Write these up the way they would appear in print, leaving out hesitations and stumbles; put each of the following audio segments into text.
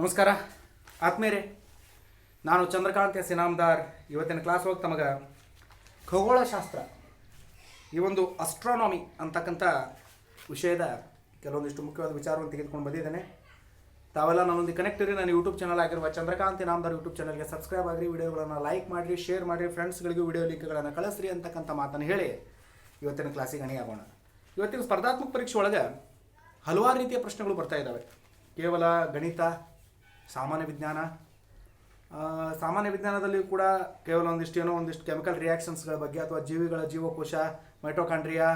ನಮಸ್ಕಾರ ಆತ್ಮೇರೆ, ನಾನು ಚಂದ್ರಕಾಂತ್ ಇನಾಮದಾರ್. ಇವತ್ತಿನ ಕ್ಲಾಸ್ ಹೋಗಿ ತಮಗೆ ಖಗೋಳಶಾಸ್ತ್ರ, ಈ ಒಂದು ಅಸ್ಟ್ರಾನಮಿ ಅಂತಕ್ಕಂಥ ವಿಷಯದ ಕೆಲವೊಂದಿಷ್ಟು ಮುಖ್ಯವಾದ ವಿಚಾರವನ್ನು ತೆಗೆದುಕೊಂಡು ಬಂದಿದ್ದೇನೆ. ತಾವೆಲ್ಲ ನನ್ನೊಂದು ಕನೆಕ್ಟ್ ಇರಿ. ನನ್ನ ಯೂಟ್ಯೂಬ್ ಚಾನಲ್ ಆಗಿರುವ ಚಂದ್ರಕಾಂತ್ ಇನಾಮದಾರ್ ಯೂಟ್ಯೂಬ್ ಚಾನಲ್ಗೆ ಸಬ್ಸ್ಕ್ರೈಬ್ ಆಗಿರಿ, ವಿಡಿಯೋಗಳನ್ನು ಲೈಕ್ ಮಾಡಿರಿ, ಶೇರ್ ಮಾಡಿರಿ, ಫ್ರೆಂಡ್ಸ್ಗಳಿಗೂ ವಿಡಿಯೋ ಲಿಂಕ್ಗಳನ್ನು ಕಳಿಸ್ರಿ ಅಂತಕ್ಕಂಥ ಮಾತನ್ನು ಹೇಳಿ ಇವತ್ತಿನ ಕ್ಲಾಸಿಗೆ ಅಣಿಯಾಗೋಣ. ಇವತ್ತಿನ ಸ್ಪರ್ಧಾತ್ಮಕ ಪರೀಕ್ಷೆ ಒಳಗೆ ಹಲವಾರು ರೀತಿಯ ಪ್ರಶ್ನೆಗಳು ಬರ್ತಾ ಇದ್ದಾವೆ. ಕೇವಲ ಗಣಿತ, ಸಾಮಾನ್ಯ ವಿಜ್ಞಾನದಲ್ಲಿ ಕೂಡ ಕೇವಲ ಒಂದಿಷ್ಟು ಕೆಮಿಕಲ್ ರಿಯಾಕ್ಷನ್ಸ್ಗಳ ಬಗ್ಗೆ ಅಥವಾ ಜೀವಿಗಳ ಜೀವಕೋಶ, ಮೈಟೋಕಾಂಡ್ರಿಯಾ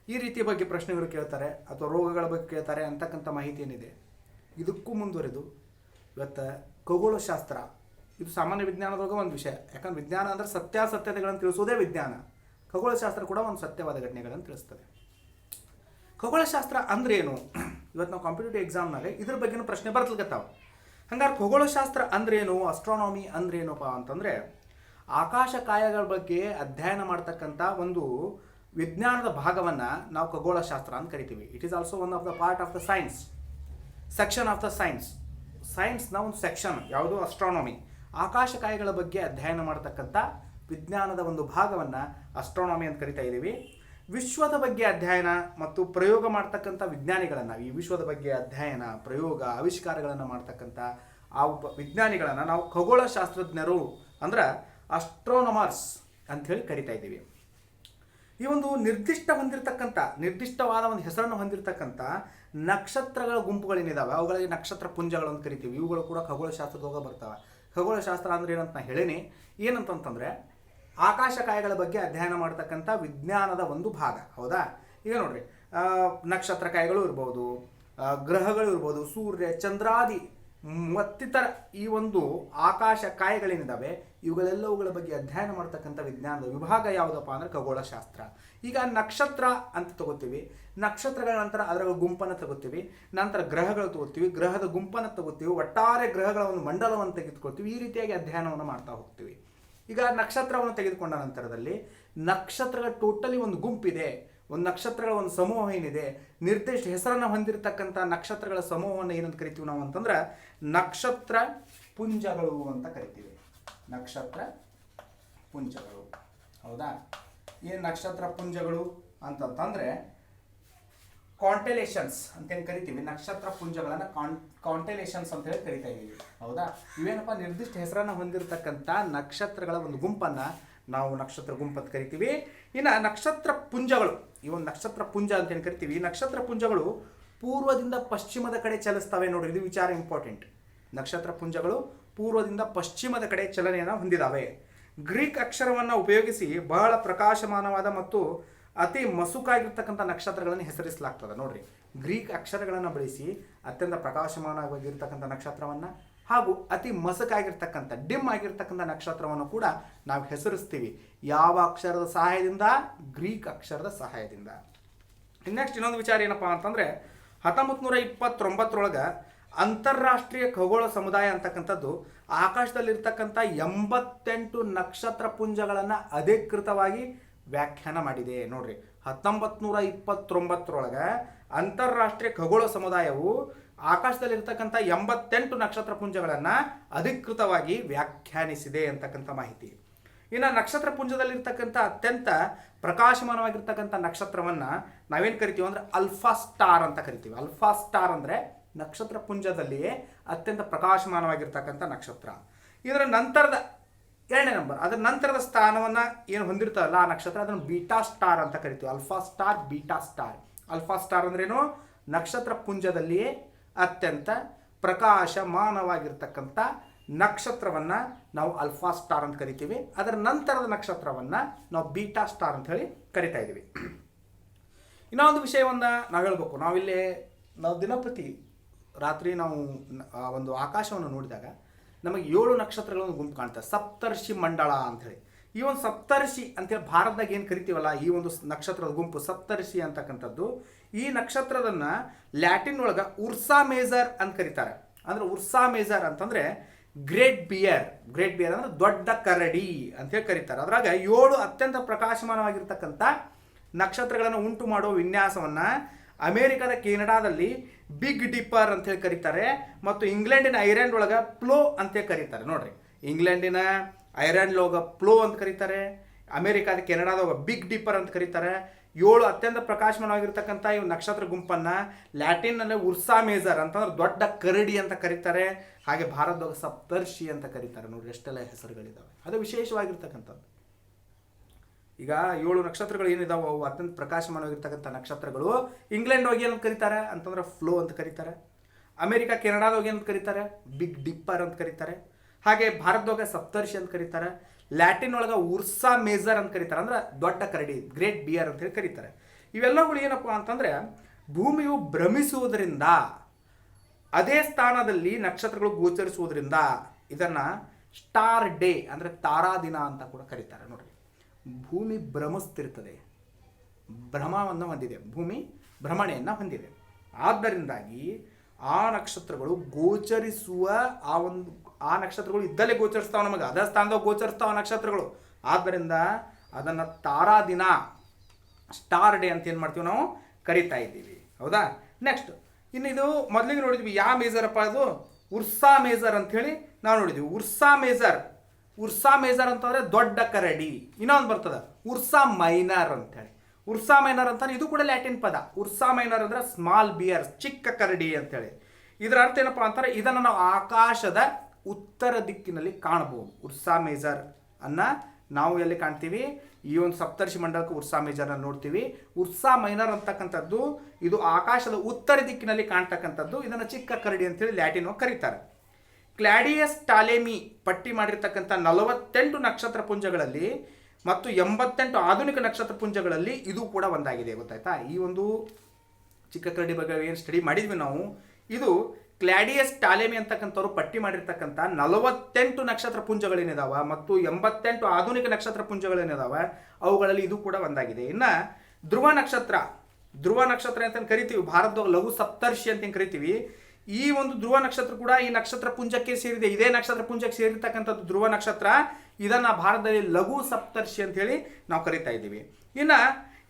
ಈ ರೀತಿಯ ಬಗ್ಗೆ ಪ್ರಶ್ನೆಗಳು ಕೇಳ್ತಾರೆ, ಅಥವಾ ರೋಗಗಳ ಬಗ್ಗೆ ಕೇಳ್ತಾರೆ ಅಂತಕ್ಕಂಥ ಮಾಹಿತಿ ಏನಿದೆ. ಇದಕ್ಕೂ ಮುಂದುವರೆದು ಇವತ್ತು ಖಗೋಳಶಾಸ್ತ್ರ, ಇದು ಸಾಮಾನ್ಯ ವಿಜ್ಞಾನದೊಳಗೆ ಒಂದು ವಿಷಯ. ಯಾಕಂದ್ರೆ ವಿಜ್ಞಾನ ಅಂದರೆ ಸತ್ಯಾಸತ್ಯತೆಗಳನ್ನು ತಿಳಿಸೋದೇ ವಿಜ್ಞಾನ. ಖಗೋಳಶಾಸ್ತ್ರ ಕೂಡ ಒಂದು ಸತ್ಯವಾದ ಘಟನೆಗಳನ್ನು ತಿಳಿಸ್ತದೆ. ಖಗೋಳಶಾಸ್ತ್ರ ಅಂದ್ರೆ ಏನು? ಇವತ್ತು ನಾವು ಕಾಂಪಿಟೇಟಿವ್ ಎಕ್ಸಾಮ್ನಾಗ ಇದ್ರ ಬಗ್ಗೆನೂ ಪ್ರಶ್ನೆ ಬರ್ತಲ್ಕತ್ತಾವ. ಹಂಗಾರೆ ಖಗೋಳಶಾಸ್ತ್ರ ಅಂದ್ರೇನು, ಅಸ್ಟ್ರಾನಮಿ ಅಂದ್ರೇನಪ್ಪ ಅಂತಂದರೆ ಆಕಾಶಕಾಯಗಳ ಬಗ್ಗೆ ಅಧ್ಯಯನ ಮಾಡ್ತಕ್ಕಂಥ ಒಂದು ವಿಜ್ಞಾನದ ಭಾಗವನ್ನು ನಾವು ಖಗೋಳಶಾಸ್ತ್ರ ಅಂತ ಕರಿತೀವಿ. It is also one of the part of the science, section of the ಸೈನ್ಸ್ನ ಒಂದು ಸೆಕ್ಷನ್ ಯಾವುದು? ಅಸ್ಟ್ರಾನಮಿ. ಆಕಾಶಕಾಯಗಳ ಬಗ್ಗೆ ಅಧ್ಯಯನ ಮಾಡ್ತಕ್ಕಂಥ ವಿಜ್ಞಾನದ ಒಂದು ಭಾಗವನ್ನು ಅಸ್ಟ್ರಾನಮಿ ಅಂತ ಕರಿತಾ ಇದ್ದೀವಿ. ವಿಶ್ವದ ಬಗ್ಗೆ ಅಧ್ಯಯನ ಮತ್ತು ಪ್ರಯೋಗ ಮಾಡ್ತಕ್ಕಂಥ ವಿಜ್ಞಾನಿಗಳನ್ನು, ಈ ವಿಶ್ವದ ಬಗ್ಗೆ ಅಧ್ಯಯನ, ಪ್ರಯೋಗ, ಆವಿಷ್ಕಾರಗಳನ್ನು ಮಾಡ್ತಕ್ಕಂಥ ಆ ವಿಜ್ಞಾನಿಗಳನ್ನು ನಾವು ಖಗೋಳಶಾಸ್ತ್ರಜ್ಞರು ಅಂದ್ರೆ ಅಸ್ಟ್ರೋನಮರ್ಸ್ ಅಂಥೇಳಿ ಕರಿತಾ ಇದ್ದೀವಿ. ಈ ಒಂದು ನಿರ್ದಿಷ್ಟವಾದ ಒಂದು ಹೆಸರನ್ನು ಹೊಂದಿರತಕ್ಕಂಥ ನಕ್ಷತ್ರಗಳ ಗುಂಪುಗಳೇನಿದ್ದಾವೆ ಅವುಗಳಿಗೆ ನಕ್ಷತ್ರ ಪುಂಜಗಳು ಅಂತ ಕರಿತೀವಿ. ಇವುಗಳು ಕೂಡ ಖಗೋಳಶಾಸ್ತ್ರದೊಳಗೆ ಬರ್ತವೆ. ಖಗೋಳಶಾಸ್ತ್ರ ಅಂದ್ರೆ ಏನಂತ ನಾನು ಹೇಳೇನಿ. ಏನಂತಂತಂದರೆ ಆಕಾಶಕಾಯಗಳ ಬಗ್ಗೆ ಅಧ್ಯಯನ ಮಾಡ್ತಕ್ಕಂಥ ವಿಜ್ಞಾನದ ಒಂದು ಭಾಗ. ಹೌದಾ? ಈಗ ನೋಡ್ರಿ, ನಕ್ಷತ್ರಕಾಯಗಳು ಇರ್ಬೋದು, ಗ್ರಹಗಳು ಇರ್ಬೋದು, ಸೂರ್ಯ, ಚಂದ್ರಾದಿ ಮತ್ತಿತರ ಈ ಒಂದು ಆಕಾಶಕಾಯಗಳೇನಿದ್ದಾವೆ ಇವುಗಳೆಲ್ಲವುಗಳ ಬಗ್ಗೆ ಅಧ್ಯಯನ ಮಾಡ್ತಕ್ಕಂಥ ವಿಜ್ಞಾನದ ವಿಭಾಗ ಯಾವುದಪ್ಪ ಅಂದರೆ ಖಗೋಳಶಾಸ್ತ್ರ. ಈಗ ನಕ್ಷತ್ರ ಅಂತ ತಗೋತೀವಿ, ನಕ್ಷತ್ರಗಳ ನಂತರ ಅದರ ಗುಂಪನ್ನು ತಗೋತೀವಿ, ನಂತರ ಗ್ರಹಗಳು ತಗೋತೀವಿ, ಗ್ರಹದ ಗುಂಪನ್ನು ತಗೋತೀವಿ, ಒಟ್ಟಾರೆ ಗ್ರಹಗಳ ಒಂದು ಮಂಡಲವನ್ನು ತೆಗೆದುಕೊಳ್ತೀವಿ. ಈ ರೀತಿಯಾಗಿ ಅಧ್ಯಯನವನ್ನು ಮಾಡ್ತಾ ಹೋಗ್ತೀವಿ. ಈಗ ನಕ್ಷತ್ರವನ್ನು ತೆಗೆದುಕೊಂಡ ನಂತರದಲ್ಲಿ ನಕ್ಷತ್ರಗಳ ಟೋಟಲಿ ಒಂದು ಗುಂಪಿದೆ, ಒಂದು ನಕ್ಷತ್ರಗಳ ಒಂದು ಸಮೂಹ ಏನಿದೆ, ನಿರ್ದಿಷ್ಟ ಹೆಸರನ್ನು ಹೊಂದಿರತಕ್ಕಂಥ ನಕ್ಷತ್ರಗಳ ಸಮೂಹವನ್ನು ಏನಂತ ಕರಿತೀವಿ ನಾವು ಅಂತಂದ್ರೆ ನಕ್ಷತ್ರ ಪುಂಜಗಳು ಅಂತ ಕರಿತೀವಿ. ನಕ್ಷತ್ರ ಪುಂಜಗಳು. ಹೌದಾ? ಏನು ನಕ್ಷತ್ರ ಪುಂಜಗಳು ಅಂತಂತಂದ್ರೆ ಕಾಂಟೆಲೇಷನ್ಸ್ ಅಂತೇನು ಕರಿತೀವಿ. ನಕ್ಷತ್ರ ಪುಂಜಗಳನ್ನು ಕಾಂಟೆಲೇಷನ್ಸ್ ಅಂತ ಹೇಳಿ ಕರಿತಾ ಇದ್ದೀವಿ. ಹೌದಾ? ಇವೇನಪ್ಪ, ನಿರ್ದಿಷ್ಟ ಹೆಸರನ್ನು ಹೊಂದಿರತಕ್ಕಂಥ ನಕ್ಷತ್ರಗಳ ಒಂದು ಗುಂಪನ್ನು ನಾವು ನಕ್ಷತ್ರ ಗುಂಪು ಅಂತ ಕರಿತೀವಿ. ಇನ್ನು ನಕ್ಷತ್ರ ಪುಂಜಗಳು, ಈ ಒಂದು ನಕ್ಷತ್ರ ಪುಂಜ ಅಂತೇನು ಕರಿತೀವಿ, ಈ ನಕ್ಷತ್ರ ಪುಂಜಗಳು ಪೂರ್ವದಿಂದ ಪಶ್ಚಿಮದ ಕಡೆ ಚಲಿಸ್ತವೆ. ನೋಡ್ರಿ, ಇದು ವಿಚಾರ ಇಂಪಾರ್ಟೆಂಟ್. ನಕ್ಷತ್ರ ಪುಂಜಗಳು ಪೂರ್ವದಿಂದ ಪಶ್ಚಿಮದ ಕಡೆ ಚಲನೆಯನ್ನು ಹೊಂದಿದ್ದಾವೆ. ಗ್ರೀಕ್ ಅಕ್ಷರವನ್ನು ಉಪಯೋಗಿಸಿ ಬಹಳ ಪ್ರಕಾಶಮಾನವಾದ ಮತ್ತು ಅತಿ ಮಸುಕಾಗಿರ್ತಕ್ಕಂಥ ನಕ್ಷತ್ರಗಳನ್ನು ಹೆಸರಿಸಲಾಗ್ತದೆ. ನೋಡ್ರಿ, ಗ್ರೀಕ್ ಅಕ್ಷರಗಳನ್ನು ಬಳಸಿ ಅತ್ಯಂತ ಪ್ರಕಾಶಮಾನವಾಗಿರ್ತಕ್ಕಂಥ ನಕ್ಷತ್ರವನ್ನು ಹಾಗೂ ಅತಿ ಮಸುಕಾಗಿರ್ತಕ್ಕಂಥ ಡಿಮ್ ಆಗಿರ್ತಕ್ಕಂಥ ನಕ್ಷತ್ರವನ್ನು ಕೂಡ ನಾವು ಹೆಸರಿಸ್ತೀವಿ. ಯಾವ ಅಕ್ಷರದ ಸಹಾಯದಿಂದ? ಗ್ರೀಕ್ ಅಕ್ಷರದ ಸಹಾಯದಿಂದ. ನೆಕ್ಸ್ಟ್ ಇನ್ನೊಂದು ವಿಚಾರ ಏನಪ್ಪ ಅಂತಂದರೆ 1929 ಅಂತಾರಾಷ್ಟ್ರೀಯ ಖಗೋಳ ಸಮುದಾಯ ಅಂತಕ್ಕಂಥದ್ದು ಆಕಾಶದಲ್ಲಿರ್ತಕ್ಕಂಥ 88 ನಕ್ಷತ್ರ ಪುಂಜಗಳನ್ನು ಅಧಿಕೃತವಾಗಿ ವ್ಯಾಖ್ಯಾನ ಮಾಡಿದೆ. ನೋಡ್ರಿ, 1929 ಅಂತಾರಾಷ್ಟ್ರೀಯ ಖಗೋಳ ಸಮುದಾಯವು ಆಕಾಶದಲ್ಲಿರ್ತಕ್ಕಂಥ 88 ನಕ್ಷತ್ರ ಪುಂಜಗಳನ್ನು ಅಧಿಕೃತವಾಗಿ ವ್ಯಾಖ್ಯಾನಿಸಿದೆ ಅಂತಕ್ಕಂಥ ಮಾಹಿತಿ. ಇನ್ನು ನಕ್ಷತ್ರ ಪುಂಜದಲ್ಲಿರ್ತಕ್ಕಂಥ ಅತ್ಯಂತ ಪ್ರಕಾಶಮಾನವಾಗಿರ್ತಕ್ಕಂಥ ನಕ್ಷತ್ರವನ್ನು ನಾವೇನು ಕರಿತೀವಿ ಅಂದರೆ ಅಲ್ಫಾ ಸ್ಟಾರ್ ಅಂತ ಕರಿತೀವಿ. ಅಲ್ಫಾ ಸ್ಟಾರ್ ಅಂದರೆ ನಕ್ಷತ್ರ ಪುಂಜದಲ್ಲಿಯೇ ಅತ್ಯಂತ ಪ್ರಕಾಶಮಾನವಾಗಿರ್ತಕ್ಕಂಥ ನಕ್ಷತ್ರ. ಇದರ ನಂತರದ 2ನೇ ನಂಬರ್, ಅದರ ನಂತರದ ಸ್ಥಾನವನ್ನು ಏನು ಹೊಂದಿರ್ತದಲ್ಲ ಆ ನಕ್ಷತ್ರ, ಅದನ್ನು ಬೀಟಾ ಸ್ಟಾರ್ ಅಂತ ಕರಿತೀವಿ. Alpha star, beta star. Alpha star ಅಂದ್ರೇನು? ನಕ್ಷತ್ರ ಪುಂಜದಲ್ಲಿಯೇ ಅತ್ಯಂತ ಪ್ರಕಾಶಮಾನವಾಗಿರ್ತಕ್ಕಂಥ ನಕ್ಷತ್ರವನ್ನು ನಾವು ಅಲ್ಫಾ ಸ್ಟಾರ್ ಅಂತ ಕರಿತೀವಿ. ಅದರ ನಂತರದ ನಕ್ಷತ್ರವನ್ನು ನಾವು ಬೀಟಾ ಸ್ಟಾರ್ ಅಂತ ಹೇಳಿ ಕರಿತಾ ಇದ್ದೀವಿ. ಇನ್ನೊಂದು ವಿಷಯವನ್ನು ನಾವು ಹೇಳ್ಬೇಕು. ನಾವು ದಿನಪ್ರತಿ ರಾತ್ರಿ ನಾವು ಒಂದು ಆಕಾಶವನ್ನು ನೋಡಿದಾಗ ನಮಗೆ 7 ನಕ್ಷತ್ರಗಳ ಒಂದು ಗುಂಪು ಕಾಣ್ತದೆ, ಸಪ್ತರ್ಷಿ ಮಂಡಳ ಅಂಥೇಳಿ. ಈ ಒಂದು ಸಪ್ತರ್ಷಿ ಅಂತೇಳಿ ಭಾರತದಾಗ ಏನು ಕರಿತೀವಲ್ಲ, ಈ ಒಂದು ನಕ್ಷತ್ರದ ಗುಂಪು ಸಪ್ತರ್ಷಿ ಅಂತಕ್ಕಂಥದ್ದು, ಈ ನಕ್ಷತ್ರದನ್ನು ಲ್ಯಾಟಿನ್ ಒಳಗೆ ಉರ್ಸಾ ಮೇಜರ್ ಅಂತ ಕರೀತಾರೆ. ಅಂದರೆ ಉರ್ಸಾ ಮೇಜರ್ ಅಂತಂದರೆ ಗ್ರೇಟ್ ಬಿಯರ್ ಅಂದರೆ ದೊಡ್ಡ ಕರಡಿ ಅಂತೇಳಿ ಕರೀತಾರೆ. ಅದ್ರಾಗ 7 ಅತ್ಯಂತ ಪ್ರಕಾಶಮಾನವಾಗಿರ್ತಕ್ಕಂಥ ನಕ್ಷತ್ರಗಳನ್ನು ಉಂಟು ಮಾಡುವ ವಿನ್ಯಾಸವನ್ನು ಅಮೇರಿಕಾದ ಕೆನಡಾದಲ್ಲಿ ಬಿಗ್ ಡಿಪ್ಪರ್ ಅಂತ ಹೇಳಿ ಕರೀತಾರೆ, ಮತ್ತು ಇಂಗ್ಲೆಂಡಿನ ಐರ್ಲೆಂಡ್ ಒಳಗೆ ಪ್ಲೋ ಅಂತ ಕರೀತಾರೆ. ನೋಡ್ರಿ, ಇಂಗ್ಲೆಂಡಿನ ಐರ್ಲೆಂಡ್ ಒಳಗೆ ಪ್ಲೋ ಅಂತ ಕರೀತಾರೆ, ಅಮೇರಿಕಾದ ಕೆನಡಾದಾಗ ಬಿಗ್ ಡಿಪ್ಪರ್ ಅಂತ ಕರೀತಾರೆ. 7 ಅತ್ಯಂತ ಪ್ರಕಾಶಮಾನವಾಗಿರ್ತಕ್ಕಂಥ ಇವು ನಕ್ಷತ್ರ ಗುಂಪನ್ನು ಲ್ಯಾಟಿನ್ನಲ್ಲಿ ಉರ್ಸಾ ಮೇಜರ್ ಅಂತಂದ್ರೆ ದೊಡ್ಡ ಕರಡಿ ಅಂತ ಕರೀತಾರೆ. ಹಾಗೆ ಭಾರತದಾಗ ಸಪ್ತರ್ಷಿ ಅಂತ ಕರೀತಾರೆ. ನೋಡ್ರಿ ಎಷ್ಟೆಲ್ಲ ಹೆಸರುಗಳಿದ್ದಾವೆ, ಅದು ವಿಶೇಷವಾಗಿರ್ತಕ್ಕಂಥದ್ದು. ಈಗ 7 ನಕ್ಷತ್ರಗಳು ಏನಿದಾವೆ ಅವು ಅತ್ಯಂತ ಪ್ರಕಾಶಮಾನವಾಗಿರ್ತಕ್ಕಂಥ ನಕ್ಷತ್ರಗಳು. ಇಂಗ್ಲೆಂಡ್ ಹೋಗಿ ಏನಂತ ಕರೀತಾರೆ ಅಂತಂದ್ರೆ ಫ್ಲೋ ಅಂತ ಕರೀತಾರೆ. ಅಮೆರಿಕ ಕೆನಡಾದಾಗ ಏನಂತ ಕರೀತಾರೆ, ಬಿಗ್ ಡಿಪ್ಪರ್ ಅಂತ ಕರೀತಾರೆ. ಹಾಗೆ ಭಾರತದಾಗ ಸಪ್ತರ್ಷಿ ಅಂತ ಕರೀತಾರೆ. ಲ್ಯಾಟಿನ್ ಒಳಗೆ ಉರ್ಸಾ ಮೇಜರ್ ಅಂತ ಕರೀತಾರೆ, ಅಂದ್ರೆ ದೊಡ್ಡ ಕರಡಿ, ಗ್ರೇಟ್ ಬಿಯರ್ ಅಂತ ಹೇಳಿ ಕರೀತಾರೆ. ಇವೆಲ್ಲಗಳು ಏನಪ್ಪ ಅಂತಂದ್ರೆ ಭೂಮಿಯು ಭ್ರಮಿಸುವುದರಿಂದ, ಅದೇ ಸ್ಥಾನದಲ್ಲಿ ನಕ್ಷತ್ರಗಳು ಗೋಚರಿಸುವುದರಿಂದ ಇದನ್ನ ಸ್ಟಾರ್ ಡೇ ಅಂದ್ರೆ ತಾರಾ ದಿನ ಅಂತ ಕೂಡ ಕರೀತಾರೆ. ನೋಡ್ರಿ, ಭೂಮಿ ಭ್ರಮಿಸ್ತಿರ್ತದೆ, ಭ್ರಮವನ್ನು ಹೊಂದಿದೆ, ಭೂಮಿ ಭ್ರಮಣೆಯನ್ನು ಹೊಂದಿದೆ. ಆದ್ದರಿಂದಾಗಿ ಆ ನಕ್ಷತ್ರಗಳು ಗೋಚರಿಸುವ ಆ ನಕ್ಷತ್ರಗಳು ಇದ್ದಲ್ಲೇ ಗೋಚರಿಸ್ತಾವ, ನಮಗೆ ಅದ ಸ್ಥಾನದಾಗ ಗೋಚರಿಸ್ತಾವ ನಕ್ಷತ್ರಗಳು. ಆದ್ದರಿಂದ ಅದನ್ನು ತಾರಾ ದಿನ, ಸ್ಟಾರ್ ಡೇ ಅಂತ ಏನು ಮಾಡ್ತೀವಿ ನಾವು ಕರಿತಾ ಇದ್ದೀವಿ. ಹೌದಾ? ನೆಕ್ಸ್ಟ್ ಇನ್ನು ಇದು ಮೊದಲಿಗೆ ನೋಡಿದ್ವಿ ಯಾವ ಮೇಜರಪ್ಪ, ಅದು ಉರ್ಸಾ ಮೇಜರ್ ಅಂತ ಹೇಳಿ ನಾವು ನೋಡಿದ್ವಿ. ಉರ್ಸಾ ಮೇಜರ್ ಅಂತಂದ್ರೆ ದೊಡ್ಡ ಕರಡಿ. ಇನ್ನೊಂದು ಬರ್ತದೆ ಉರ್ಸಾ ಮೈನರ್ ಅಂತ ಹೇಳಿ. ಉರ್ಸಾ ಮೈನರ್ ಅಂತ ಇದು ಕೂಡ ಲ್ಯಾಟಿನ್ ಪದ. ಉರ್ಸಾ ಮೈನರ್ ಅಂದ್ರೆ ಸ್ಮಾಲ್ ಬಿಯರ್, ಚಿಕ್ಕ ಕರಡಿ ಅಂತೇಳಿ. ಇದರ ಅರ್ಥ ಏನಪ್ಪಾ ಅಂತಾರೆ, ಇದನ್ನು ನಾವು ಆಕಾಶದ ಉತ್ತರ ದಿಕ್ಕಿನಲ್ಲಿ ಕಾಣಬಹುದು. ಉರ್ಸಾ ಮೇಜರ್ ಅನ್ನ ನಾವು ಎಲ್ಲಿ ಕಾಣ್ತೀವಿ, ಈ ಒಂದು ಸಪ್ತರ್ಷಿ ಮಂಡಲಕ್ಕೆ ಉರ್ಸಾ ಮೇಜರ್ ಅನ್ನು ನೋಡ್ತೀವಿ. ಉರ್ಸಾ ಮೈನರ್ ಅಂತಕ್ಕಂಥದ್ದು ಇದು ಆಕಾಶದ ಉತ್ತರ ದಿಕ್ಕಿನಲ್ಲಿ ಕಾಣ್ತಕ್ಕಂಥದ್ದು. ಇದನ್ನು ಚಿಕ್ಕ ಕರಡಿ ಅಂತೇಳಿ ಲ್ಯಾಟಿನ್ ಕರೀತಾರೆ. ಕ್ಲಾಡಿಯಸ್ ಟಾಲೆಮಿ ಪಟ್ಟಿ ಮಾಡಿರ್ತಕ್ಕಂಥ 48 ನಕ್ಷತ್ರ ಪುಂಜಗಳಲ್ಲಿ ಮತ್ತು 88 ಆಧುನಿಕ ನಕ್ಷತ್ರ ಪುಂಜಗಳಲ್ಲಿ ಇದು ಕೂಡ ಒಂದಾಗಿದೆ. ಗೊತ್ತಾಯ್ತಾ? ಈ ಒಂದು ಚಿಕ್ಕ ಕರಡಿ ಬಗ್ಗೆ ಏನು ಸ್ಟಡಿ ಮಾಡಿದ್ವಿ ನಾವು, ಇದು ಕ್ಲಾಡಿಯಸ್ ಟಾಲೆಮಿ ಅಂತಕ್ಕಂಥವ್ರು ಪಟ್ಟಿ ಮಾಡಿರ್ತಕ್ಕಂಥ 48 ನಕ್ಷತ್ರ ಪುಂಜಗಳೇನಿದಾವ ಮತ್ತು 88 ಆಧುನಿಕ ನಕ್ಷತ್ರ ಪುಂಜಗಳೇನಿದಾವ ಅವುಗಳಲ್ಲಿ ಇದು ಕೂಡ ಒಂದಾಗಿದೆ. ಇನ್ನು ಧ್ರುವ ನಕ್ಷತ್ರ ಅಂತ ಕರಿತೀವಿ, ಭಾರತದಾಗ ಲಘು ಸಪ್ತರ್ಷಿ ಅಂತ ಕರಿತೀವಿ. ಈ ಒಂದು ಧ್ರುವ ನಕ್ಷತ್ರ ಕೂಡ ಈ ನಕ್ಷತ್ರ ಪುಂಜಕ್ಕೆ ಸೇರಿದೆ. ಇದೇ ನಕ್ಷತ್ರ ಪುಂಜಕ್ಕೆ ಸೇರಿರ್ತಕ್ಕಂಥದ್ದು ಧ್ರುವ ನಕ್ಷತ್ರ. ಇದನ್ನ ಭಾರತದಲ್ಲಿ ಲಘು ಸಪ್ತರ್ಷಿ ಅಂತ ಹೇಳಿ ನಾವು ಕರಿತಾ ಇದ್ದೀವಿ. ಇನ್ನು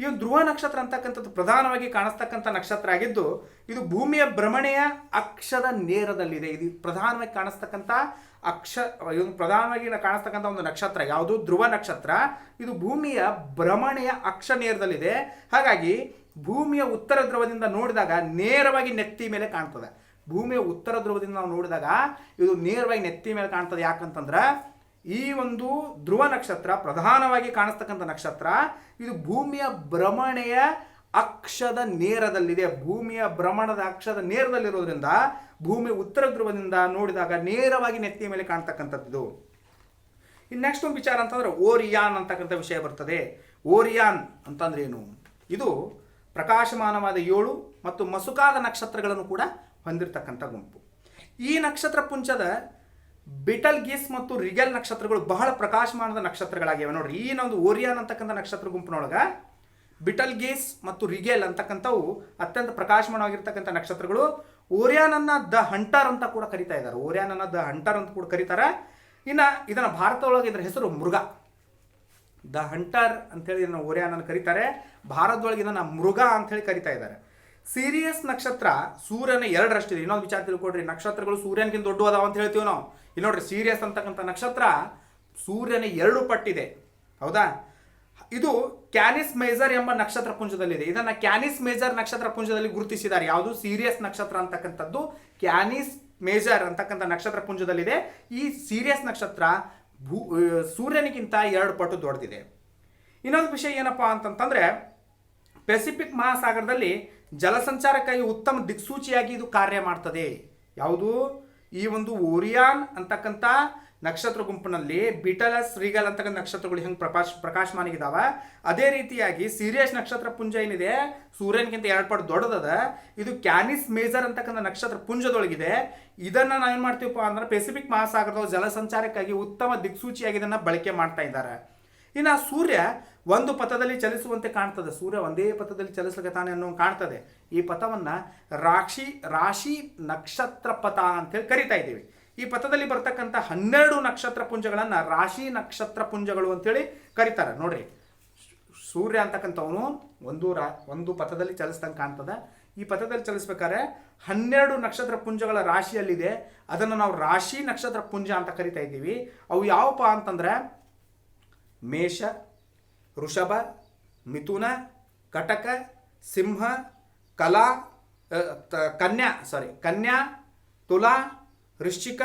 ಈ ಧ್ರುವ ನಕ್ಷತ್ರ ಅಂತಕ್ಕಂಥದ್ದು ಪ್ರಧಾನವಾಗಿ ಕಾಣಿಸ್ತಕ್ಕಂಥ ನಕ್ಷತ್ರ ಆಗಿದ್ದು, ಇದು ಭೂಮಿಯ ಭ್ರಮಣೆಯ ಅಕ್ಷದ ನೇರದಲ್ಲಿದೆ. ಇದು ಪ್ರಧಾನವಾಗಿ ಕಾಣಿಸ್ತಕ್ಕಂಥ ಒಂದು ನಕ್ಷತ್ರ ಯಾವುದು? ಧ್ರುವ ನಕ್ಷತ್ರ. ಇದು ಭೂಮಿಯ ಭ್ರಮಣೆಯ ಅಕ್ಷ ನೇರದಲ್ಲಿದೆ. ಹಾಗಾಗಿ ಭೂಮಿಯ ಉತ್ತರ ಧ್ರುವದಿಂದ ನೋಡಿದಾಗ ನೇರವಾಗಿ ನೆತ್ತಿ ಮೇಲೆ ಕಾಣ್ತದೆ. ಭೂಮಿಯ ಉತ್ತರ ಧ್ರುವದಿಂದ ನಾವು ನೋಡಿದಾಗ ಇದು ನೇರವಾಗಿ ನೆತ್ತಿ ಮೇಲೆ ಕಾಣ್ತದೆ. ಯಾಕಂತಂದ್ರೆ ಈ ಒಂದು ಧ್ರುವ ನಕ್ಷತ್ರ ಪ್ರಧಾನವಾಗಿ ಕಾಣಿಸ್ತಕ್ಕಂಥ ನಕ್ಷತ್ರ. ಇದು ಭೂಮಿಯ ಭ್ರಮಣೆಯ ಅಕ್ಷದ ನೇರದಲ್ಲಿದೆ. ಭೂಮಿಯ ಭ್ರಮಣದ ಅಕ್ಷದ ನೇರದಲ್ಲಿರೋದ್ರಿಂದ ಭೂಮಿಯ ಉತ್ತರ ಧ್ರುವದಿಂದ ನೋಡಿದಾಗ ನೇರವಾಗಿ ನೆತ್ತಿ ಮೇಲೆ ಕಾಣ್ತಕ್ಕಂಥದ್ದು. ಇನ್ನು ನೆಕ್ಸ್ಟ್ ಒಂದು ವಿಚಾರ ಅಂತಂದ್ರೆ ಓರಿಯಾನ್ ಅಂತಕ್ಕಂಥ ವಿಷಯ ಬರ್ತದೆ. ಓರಿಯಾನ್ ಅಂತಂದ್ರೆ ಏನು? ಇದು ಪ್ರಕಾಶಮಾನವಾದ 7 ಮತ್ತು ಮಸುಕಾದ ನಕ್ಷತ್ರಗಳನ್ನು ಕೂಡ ಹೊಂದಿರತಕ್ಕಂಥ ಗುಂಪು. ಈ ನಕ್ಷತ್ರ ಪುಂಜದ ಬಿಟಲ್ ಗೀಸ್ ಮತ್ತು ರಿಗೆಲ್ ನಕ್ಷತ್ರಗಳು ಬಹಳ ಪ್ರಕಾಶಮಾನದ ನಕ್ಷತ್ರಗಳಾಗಿವೆ. ನೋಡ್ರಿ, ಈ ಒಂದು ಓರಿಯಾನ್ ಅಂತಕ್ಕಂಥ ನಕ್ಷತ್ರ ಗುಂಪಿನೊಳಗ ಬಿಟಲ್ ಗೀಸ್ ಮತ್ತು ರಿಗೆಲ್ ಅಂತಕ್ಕಂಥವು ಅತ್ಯಂತ ಪ್ರಕಾಶಮಾನವಾಗಿರ್ತಕ್ಕಂಥ ನಕ್ಷತ್ರಗಳು. ಓರಿಯಾನ್ ಅನ್ನ ದ ಹಂಟರ್ ಅಂತ ಕೂಡ ಕರಿತಾ ಇದ್ದಾರೆ. ಓರಿಯಾನ್ ಅನ್ನ ದ ಹಂಟರ್ ಅಂತ ಕೂಡ ಕರೀತಾರೆ. ಇನ್ನು ಇದನ್ನ ಭಾರತದೊಳಗೆ ಇದರ ಹೆಸರು ಮೃಗ. ದ ಹಂಟರ್ ಅಂತೇಳಿ ಇದನ್ನು ಓರಿಯಾನ್ ಅನ್ನು ಕರೀತಾರೆ. ಭಾರತದೊಳಗೆ ಇದನ್ನ ಮೃಗ ಅಂತ ಹೇಳಿ ಕರಿತಾ ಇದ್ದಾರೆ. ಸೀರಿಯಸ್ ನಕ್ಷತ್ರ ಸೂರ್ಯನ 2ರಷ್ಟಿದೆ. ಇನ್ನೊಂದು ವಿಚಾರ ತಿಳ್ಕೊಡ್ರಿ, ನಕ್ಷತ್ರಗಳು ಸೂರ್ಯನಕ್ಕಿಂತ ದೊಡ್ಡ ಅದಾವ ಅಂತ ಹೇಳ್ತೀವಿ ನಾವು. ಇಲ್ಲಿ ನೋಡ್ರಿ, ಸೀರಿಯಸ್ ಅಂತಕ್ಕಂಥ ನಕ್ಷತ್ರ ಸೂರ್ಯನ 2 ಪಟ್ಟಿದೆ. ಹೌದಾ? ಇದು ಕ್ಯಾನಿಸ್ ಮೇಜರ್ ಎಂಬ ನಕ್ಷತ್ರ ಪುಂಜದಲ್ಲಿದೆ. ಇದನ್ನ ಕ್ಯಾನಿಸ್ ಮೇಜರ್ ನಕ್ಷತ್ರ ಪುಂಜದಲ್ಲಿ ಗುರುತಿಸಿದ್ದಾರೆ. ಯಾವುದು? ಸೀರಿಯಸ್ ನಕ್ಷತ್ರ ಅಂತಕ್ಕಂಥದ್ದು ಕ್ಯಾನಿಸ್ ಮೇಜರ್ ಅಂತಕ್ಕಂಥ ನಕ್ಷತ್ರ ಪುಂಜದಲ್ಲಿದೆ. ಈ ಸೀರಿಯಸ್ ನಕ್ಷತ್ರ ಸೂರ್ಯನಿಗಿಂತ 2 ಪಟ್ಟು ದೊಡ್ಡದಿದೆ. ಇನ್ನೊಂದು ವಿಷಯ ಏನಪ್ಪಾ ಅಂತಂತಂದ್ರೆ, ಪೆಸಿಫಿಕ್ ಮಹಾಸಾಗರದಲ್ಲಿ ಜಲಸಂಚಾರಕ್ಕಾಗಿ ಉತ್ತಮ ದಿಕ್ಸೂಚಿಯಾಗಿ ಇದು ಕಾರ್ಯ ಮಾಡ್ತದೆ. ಯಾವುದು? ಈ ಒಂದು ಓರಿಯಾನ್ ಅಂತಕ್ಕಂಥ ನಕ್ಷತ್ರ ಗುಂಪಿನಲ್ಲಿ ಬಿಟಲಸ್ ರಿಗಲ್ ಅಂತಕ್ಕಂಥ ನಕ್ಷತ್ರಗಳು ಹೆಂಗೆ ಪ್ರಕಾಶಮಾನಿಗಿದಾವ, ಅದೇ ರೀತಿಯಾಗಿ ಸೀರಿಯಸ್ ನಕ್ಷತ್ರ ಪುಂಜ ಏನಿದೆ ಸೂರ್ಯನಿಗಿಂತ 2 ಪಟ್ಟು ದೊಡ್ಡದದ. ಇದು ಕ್ಯಾನಿಸ್ ಮೇಜರ್ ಅಂತಕ್ಕಂಥ ನಕ್ಷತ್ರ ಪುಂಜದೊಳಗಿದೆ. ಇದನ್ನ ನಾವೇನು ಮಾಡ್ತೀವಪ್ಪ ಅಂದ್ರೆ ಪೆಸಿಫಿಕ್ ಮಹಾಸಾಗರದ ಜಲಸಂಚಾರಕ್ಕಾಗಿ ಉತ್ತಮ ದಿಕ್ಸೂಚಿಯಾಗಿ ಇದನ್ನ ಬಳಕೆ ಮಾಡ್ತಾ ಇದ್ದಾರೆ. ಇನ್ನು ಸೂರ್ಯ ಒಂದು ಪಥದಲ್ಲಿ ಚಲಿಸುವಂತೆ ಕಾಣ್ತದೆ. ಸೂರ್ಯ ಒಂದೇ ಪಥದಲ್ಲಿ ಚಲಿಸಲಿಕತ್ತಾನೆ ಅನ್ನೋ ಕಾಣ್ತದೆ. ಈ ಪಥವನ್ನು ರಾಶಿ ನಕ್ಷತ್ರ ಪಥ ಅಂತೇಳಿ ಕರಿತಾ ಇದ್ದೀವಿ. ಈ ಪಥದಲ್ಲಿ ಬರ್ತಕ್ಕಂಥ 12 ನಕ್ಷತ್ರ ಪುಂಜಗಳನ್ನು ರಾಶಿ ನಕ್ಷತ್ರ ಪುಂಜಗಳು ಅಂತೇಳಿ ಕರೀತಾರೆ. ನೋಡ್ರಿ, ಸೂರ್ಯ ಅಂತಕ್ಕಂಥವನು ಒಂದು ಪಥದಲ್ಲಿ ಚಲಿಸ್ದಂಗೆ ಕಾಣ್ತದೆ. ಈ ಪಥದಲ್ಲಿ ಚಲಿಸ್ಬೇಕಾದ್ರೆ 12 ನಕ್ಷತ್ರ ಪುಂಜಗಳ ರಾಶಿಯಲ್ಲಿದೆ. ಅದನ್ನು ನಾವು ರಾಶಿ ನಕ್ಷತ್ರ ಪುಂಜ ಅಂತ ಕರಿತಾ ಇದ್ದೀವಿ. ಅವು ಯಾವಪ್ಪ ಅಂತಂದ್ರೆ ಮೇಷ, ವೃಷಭ, ಮಿಥುನ, ಕಟಕ, ಸಿಂಹ, ಕನ್ಯಾ, ತುಲಾ, ವೃಶ್ಚಿಕ,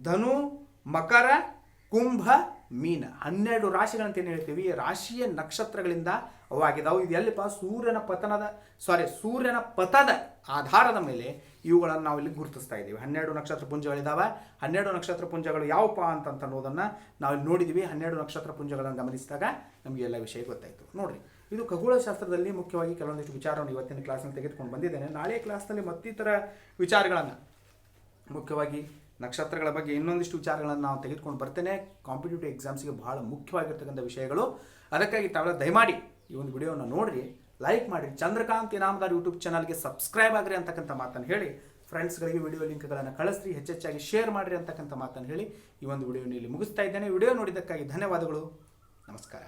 ಧನು, ಮಕರ, ಕುಂಭ, ಮೀನ. 12 ರಾಶಿಗಳಂತ ಏನು ಹೇಳ್ತೀವಿ, ರಾಶಿಯ ನಕ್ಷತ್ರಗಳಿಂದ ಅವಾಗಿದ್ದಾವೆ. ಇದು ಎಲ್ಲಿಪ್ಪ, ಸೂರ್ಯನ ಪಥದ ಆಧಾರದ ಮೇಲೆ ಇವುಗಳನ್ನು ನಾವು ಇಲ್ಲಿ ಗುರುತಿಸ್ತಾ ಇದ್ದೀವಿ. 12 ನಕ್ಷತ್ರ ಪುಂಜಗಳಿದ್ದಾವೆ. 12 ನಕ್ಷತ್ರ ಪುಂಜಗಳು ಯಾವಪ್ಪ ಅಂತ ಅನ್ನೋದನ್ನು ನಾವು ಇಲ್ಲಿ ನೋಡಿದ್ದೀವಿ. 12 ನಕ್ಷತ್ರ ಪುಂಜಗಳನ್ನು ಗಮನಿಸಿದಾಗ ನಮಗೆ ಎಲ್ಲ ವಿಷಯ ಗೊತ್ತಾಯಿತು. ನೋಡಿರಿ, ಇದು ಖಗೋಳಶಾಸ್ತ್ರದಲ್ಲಿ ಮುಖ್ಯವಾಗಿ ಕೆಲವೊಂದಿಷ್ಟು ವಿಚಾರವನ್ನು ಇವತ್ತಿನ ಕ್ಲಾಸ್ನಲ್ಲಿ ತೆಗೆದುಕೊಂಡು ಬಂದಿದ್ದೇನೆ. ನಾಳೆ ಕ್ಲಾಸ್ನಲ್ಲಿ ಮತ್ತಿತರ ವಿಚಾರಗಳನ್ನು, ಮುಖ್ಯವಾಗಿ ನಕ್ಷತ್ರಗಳ ಬಗ್ಗೆ ಇನ್ನೊಂದಿಷ್ಟು ವಿಚಾರಗಳನ್ನು ನಾವು ತೆಗೆದುಕೊಂಡು ಬರ್ತೇನೆ. ಕಾಂಪಿಟೇಟಿವ್ ಎಕ್ಸಾಮ್ಸ್ಗೆ ಬಹಳ ಮುಖ್ಯವಾಗಿರ್ತಕ್ಕಂಥ ವಿಷಯಗಳು. ಅದಕ್ಕಾಗಿ ತಾವೆಲ್ಲ ದಯಮಾಡಿ ಈ ಒಂದು ವಿಡಿಯೋವನ್ನು ನೋಡಿರಿ, ಲೈಕ್ ಮಾಡಿರಿ, ಚಂದ್ರಕಾಂತ್ ಇನಾಮದಾರ್ ಯೂಟ್ಯೂಬ್ ಚಾನಲ್ಗೆ ಸಬ್ಸ್ಕ್ರೈಬ್ ಆಗಿರಿ ಅಂತಕ್ಕಂಥ ಮಾತನ್ನು ಹೇಳಿ, ಫ್ರೆಂಡ್ಸ್ಗಳಿಗೆ ವಿಡಿಯೋ ಲಿಂಕ್ಗಳನ್ನು ಕಳಿಸ್ರಿ, ಹೆಚ್ಚೆಚ್ಚಾಗಿ ಶೇರ್ ಮಾಡಿರಿ ಅಂತಕ್ಕಂಥ ಮಾತನ್ನು ಹೇಳಿ ಈ ಒಂದು ವಿಡಿಯೋನಲ್ಲಿ ಮುಗಿಸ್ತಾ ಇದ್ದೇನೆ. ವಿಡಿಯೋ ನೋಡಿದ್ದಕ್ಕಾಗಿ ಧನ್ಯವಾದಗಳು. ನಮಸ್ಕಾರ.